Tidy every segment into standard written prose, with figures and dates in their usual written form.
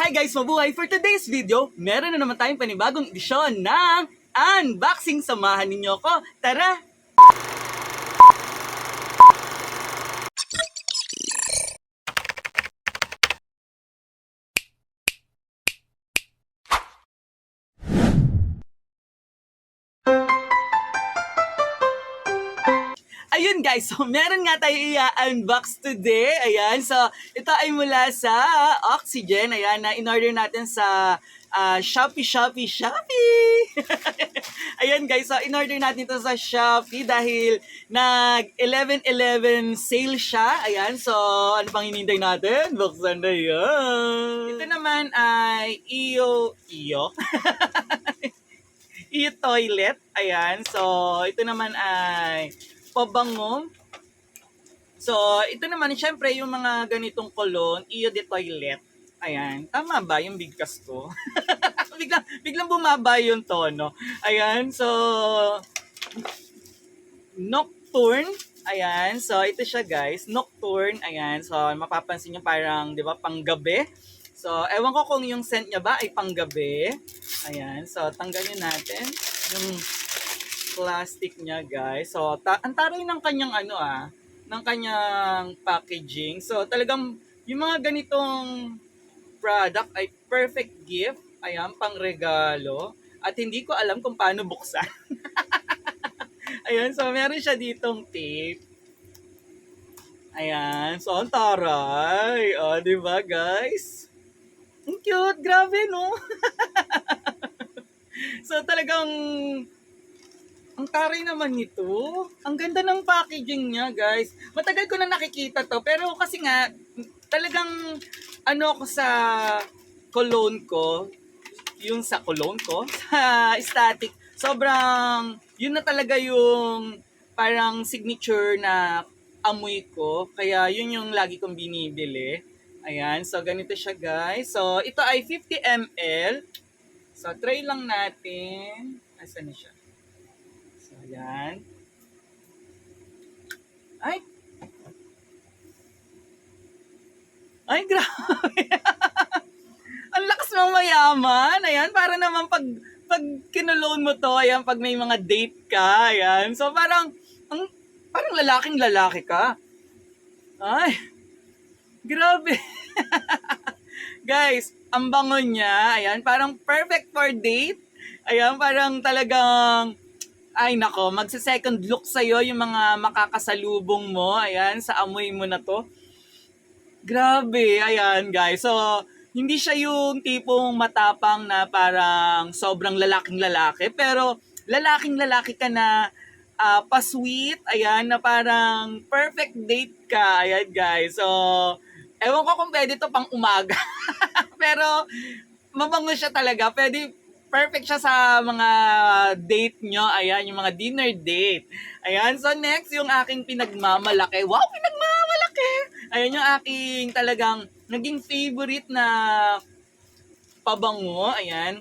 Hi guys, mabuhay! For today's video, meron na naman tayong panibagong edisyon ng unboxing. Samahan ninyo ko. Tara! Ayun guys, so meron nga tayo i-unbox today. Ayan, so ito ay mula sa Oxygen. Ayan, na in-order natin sa Shopee. Ayan guys, so in-order natin ito sa Shopee dahil nag 11/11 sale siya. Ayan, so ano pang hinintay natin? Buksan na yan. Ito naman ay iyo toilet. Ayan, so ito naman ay pabango. So, ito naman, syempre, yung mga ganitong cologne, Iyo de Toilet. Ayan. Tama ba yung bigkas ko? biglang bumaba yung tono. Ayan. So, Nocturne. Ayan. So, ito siya, guys. Nocturne. Ayan. So, mapapansin nyo parang, di ba, panggabi. So, ewan ko kung yung scent niya ba ay panggabi. Ayan. So, tanggalin natin yung plastic niya, guys. So, ang taray ng kanyang ng kanyang packaging. So, talagang yung mga ganitong product ay perfect gift. Ayan, pang regalo. At hindi ko alam kung paano buksan. Ayan, so meron siya ditong tape. Ayan, so ang taray. O, di ba, guys? Ang cute, grabe, no? So, talagang ang taray naman nito. Ang ganda ng packaging niya, guys. Matagal ko na nakikita to. Pero kasi nga, talagang ako sa cologne ko, yung sa cologne ko, sa static, sobrang, yun na talaga yung parang signature na amoy ko. Kaya yun yung lagi kong binibili. Ayan, so ganito siya, guys. So, ito ay 50 ml. So, try lang natin. Asan na siya? So, ayan. Ay! Ay, grabe! Ang lakas mong mayaman. Ayan, para naman pag kinulone mo to, ayan, pag may mga date ka, ayan. So, parang lalaking lalaki ka. Ay, grabe. Guys, ang bango niya. Ayan, parang perfect for date. Ayan, parang talagang ay nako, magse-second look sa'yo yung mga makakasalubong mo. Ayan, sa amoy mo na to. Grabe, ayan guys. So, hindi siya yung tipong matapang na parang sobrang lalaking lalaki. Pero, lalaking lalaki ka na pa-sweet. Ayan, na parang perfect date ka. Ayan guys. So, ewan ko kung pwede to pang umaga. Pero, mabango siya talaga. Perfect siya sa mga date nyo. Ayan, yung mga dinner date. Ayan, so next, yung aking pinagmamalaki. Wow, pinagmamalaki! Ayan yung aking talagang naging favorite na pabango. Ayan.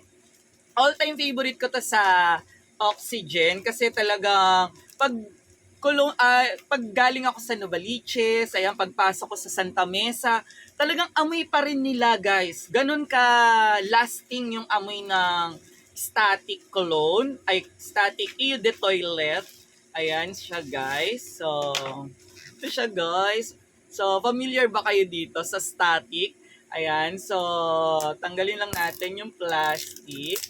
All-time favorite ko to sa Oxygen kasi talagang pag galing ako sa Novaliches, ayan, pagpasok ko sa Santa Mesa, talagang amoy pa rin nila, guys. Ganun ka lasting yung amoy ng static cologne, ay static Eau de Toilet. Ayan siya, guys. So, ito siya, guys. So, familiar ba kayo dito sa static? Ayan, so, tanggalin lang natin yung plastic.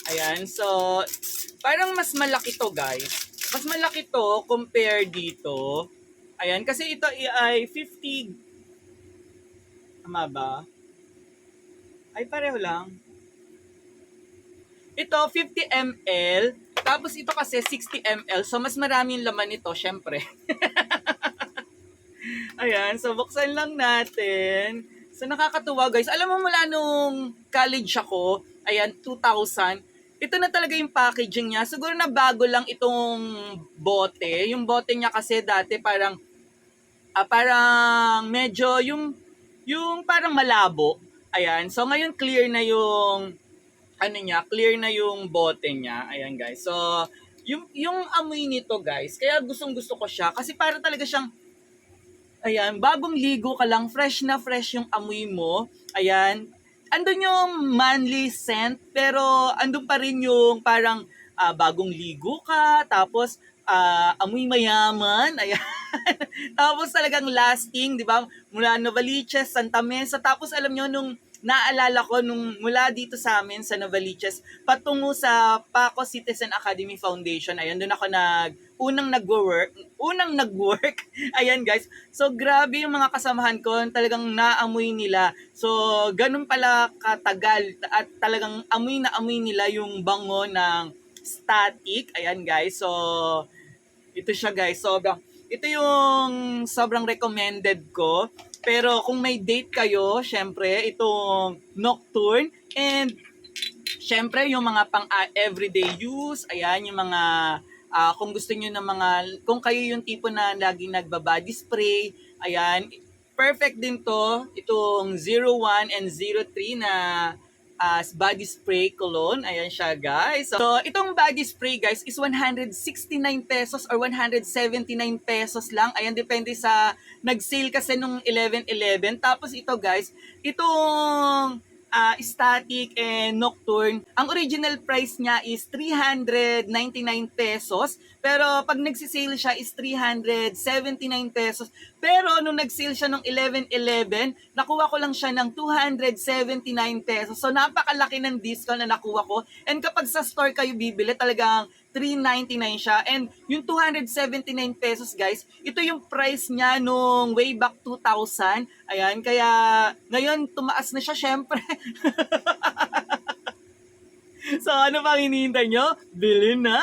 Ayan, so, parang mas malaki to, guys. Mas malaki to compare dito. Ayan, kasi ito ay 50, tama ba? Ay, pareho lang. Ito, 50 ml. Tapos ito kasi 60 ml. So, mas marami yung laman nito, syempre. Ayan, so buksan lang natin. So, nakakatuwa, guys. Alam mo, mula nung college ako, ayan, 2000, ito na talaga yung packaging niya. Siguro na bago lang itong bote. Yung bote niya kasi dati parang medyo yung parang malabo. Ayan. So ngayon clear na yung clear na yung bote niya. Ayan, guys. So yung amoy nito, guys, kaya gustong-gusto ko siya kasi para talaga siyang ayan, bagong ligo ka lang, fresh na fresh yung amoy mo. Ayan. andun yung manly scent, pero andun pa rin yung parang bagong ligo ka, tapos amoy mayaman, ayan. Tapos talagang lasting, di ba? Mula Novaliches, Santa Mesa, tapos alam nyo, nung naalala ko nung mula dito sa amin sa Novaliches patungo sa Paco Citizen Academy Foundation. Ayun, doon ako unang nag-work. Ayan guys. So grabe yung mga kasamahan ko, talagang naamoy nila. So ganun pala katagal at talagang amoy na amoy nila yung bango ng Static. Ayan guys. So ito siya guys. Ito yung sobrang recommended ko. Pero kung may date kayo, syempre, itong Nocturne. And syempre, yung mga pang everyday use, ayan, yung mga, kung gusto niyo ng mga, kung kayo yung tipo na laging nagbabody spray, ayan, perfect din to, itong 01 and 03 na body spray cologne. Ayan siya guys. So itong body spray guys is 169 pesos or 179 pesos lang. Ayan, depende sa nag-sale kasi nung 11/11. Tapos ito guys, itong Static and Nocturne, ang original price niya is 399 pesos. Pero pag nagsisale siya is 379 pesos. Pero nung nag-sale siya nung 11/11, nakuha ko lang siya ng 279 pesos. So napakalaki ng discount na nakuha ko. And kapag sa store kayo bibili, talagang 399 siya. And yung 279 pesos guys, ito yung price niya nung way back 2000. Ayan, kaya ngayon tumaas na siya syempre. So ano pang hinihintay nyo? Bili na!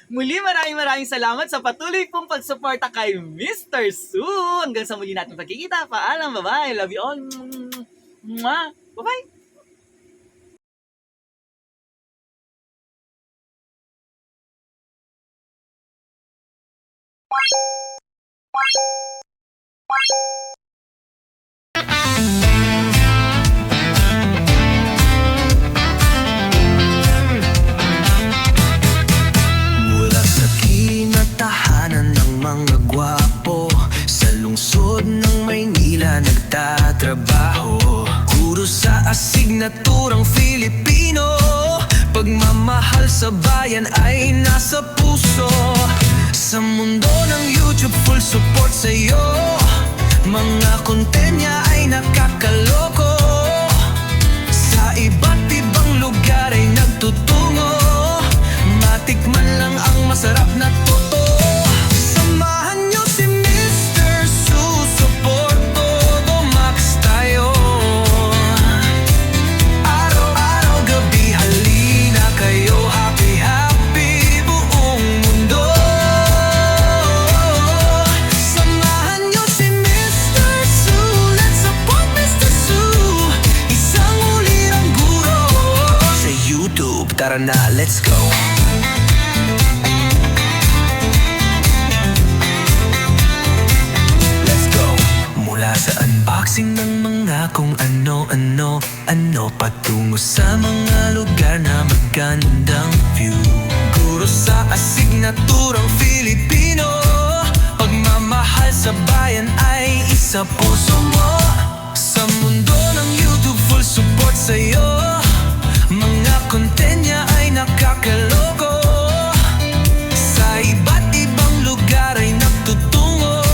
Muli maraming salamat sa patuloy pong pagsuporta kay Mr. Sue. Hanggang sa muli natin pagkikita. Paalam, bye-bye. Love you all. Mwah. Bye-bye. Mula sa kinatahanan ng mga gwapo, sa lungsod ng Maynila nagtatrabaho. Guro sa asignaturang Filipino, pagmamahal sa bayan ay nasa puso. Sa mundo ng YouTube, full support sa'yo. Mga content niya ay nakakaloko. Sa iba't ibang lugar ay nagtutungo. Matikman lang ang masarap na totoo. Samahan niyo si Mr. Susuport, todo max tayo. Araw-araw, gabi, halina kayo. Happy, happy buong mundo. Samahan niyo si Mr. Su. Let's support Mr. Su. Isang ulirang guro. Sa YouTube, tara na, let's go. Mula sa unboxing ng mga kung ano-ano patungo sa mga lugar na magandang view. Guro sa asignaturang Filipino, pagmamahal sa bayan ay isa puso mo. Sa mundo ng YouTube, full support sa'yo. Mga content niya ay nakakaloko. Sa iba't ibang lugar ay nagtutungo.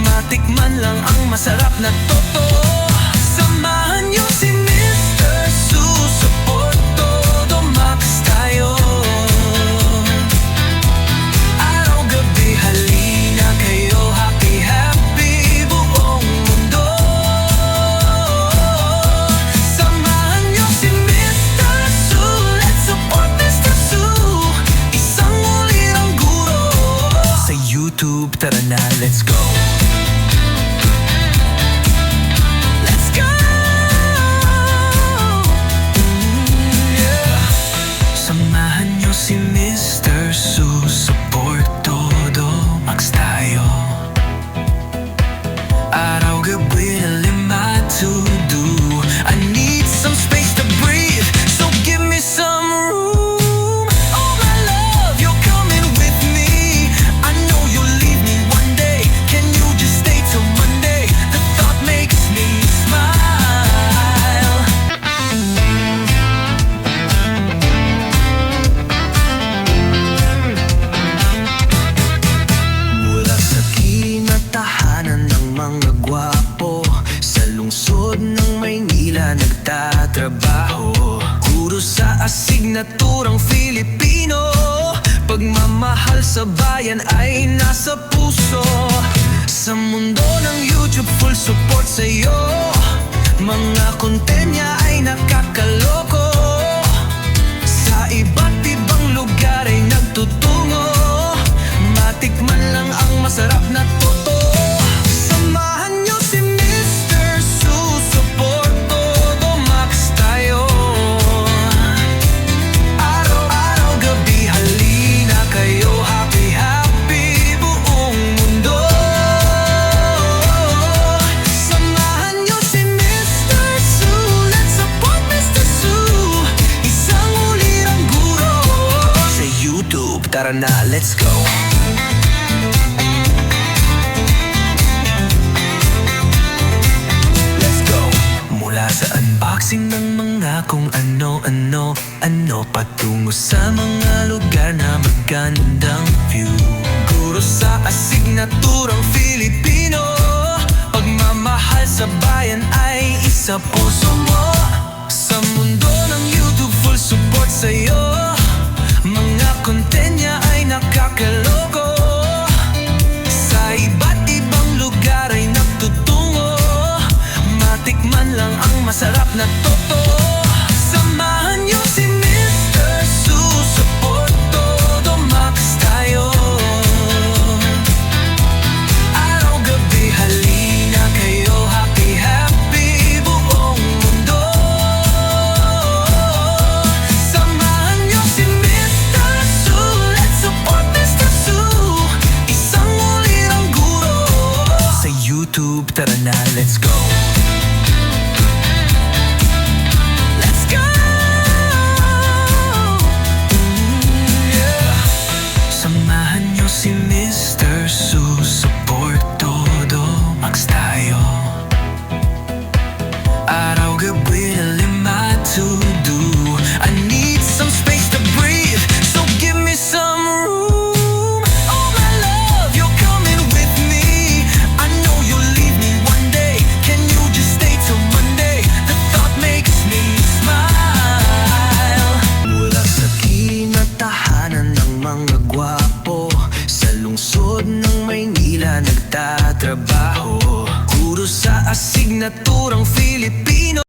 Matikman lang ang masarap na totoo. Samahan niyo si Mr. Susuport, todo max tayo. Araw-gabi, halina kayo. Happy, happy buong mundo. Samahan niyo si Mr. Su. Let's support Mr. Su. Isang ulirang guro. Sa YouTube, tara na, let's go. ng Maynila nagtatrabaho. Guro sa asignaturang Filipino, pagmamahal sa bayan ay nasa puso. Sa mundo ng YouTube, full support sa'yo. Mga content niya ay nakakaloko. Sa iba't ibang lugar ay nagtutungo. Matikman lang ang masarap na totoo. Samahan niyo si Mr. Support, todo max tayo. Araw-araw, gabi, halina kayo. Happy, happy buong mundo. Samahan niyo si Mr. Su. Let's support Mr. Su. Isang ulirang guro. Sa YouTube, tara na, let's go. Mula sa unboxing ng mga kung ano-ano patungo sa mga lugar na magandang view. Guro sa asignaturang Filipino, pagmamahal sa bayan ay isa puso mo. Sa mundo ng YouTube, full support sa'yo. Mga content niya ay nakakaloko. Sa iba't ibang lugar ay nagtutungo. Matikman lang ang masarap na totoo. Samahan niyo si